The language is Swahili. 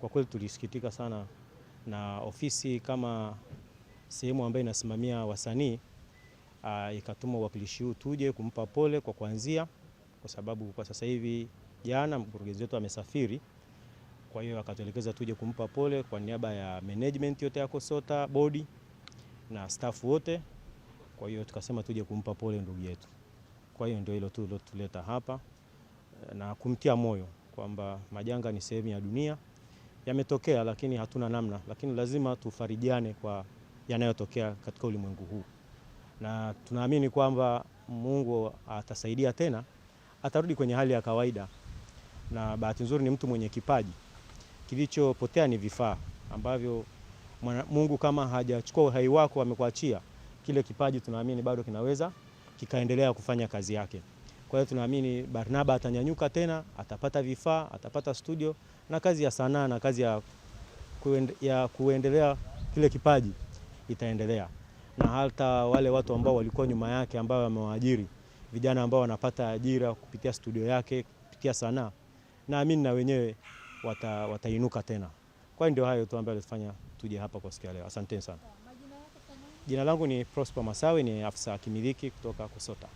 kwa kweli tulisikitika sana, na ofisi kama sehemu ambayo inasimamia wasanii ikatuma uwakilishi huu tuje kumpa pole kwa kuanzia, kwa sababu kwa sasa hivi jana mkurugenzi wetu amesafiri. Kwa hiyo akatuelekeza tuje kumpa pole kwa niaba ya management yote ya KOSOTA, bodi na staff wote. Kwa hiyo tukasema tuje kumpa pole ndugu yetu. Kwa hiyo ndio hilo tu lilotuleta hapa, na kumtia moyo kwamba majanga ni sehemu ya dunia, yametokea lakini hatuna namna, lakini lazima tufarijiane kwa yanayotokea katika ulimwengu huu, na tunaamini kwamba Mungu atasaidia tena, atarudi kwenye hali ya kawaida. Na bahati nzuri ni mtu mwenye kipaji. Kilichopotea ni vifaa ambavyo Mungu kama hajachukua uhai wako amekuachia, kile kipaji tunaamini bado kinaweza kikaendelea kufanya kazi yake. Kwa hiyo tunaamini Barnaba atanyanyuka tena, atapata vifaa, atapata studio, na kazi ya sanaa na kazi ya kuendelea kile kipaji itaendelea. Na hata wale watu ambao walikuwa nyuma yake ambao wamewaajiri, vijana ambao wanapata ajira kupitia studio yake, kupitia sanaa, naamini na wenyewe watainuka tena. Kwa hiyo ndio hayo tu ambayo alifanya tuje hapa kwa siku ya leo. Asante sana. Jina langu ni Prosper Masawe, ni afisa kimiliki kutoka KOSOTA.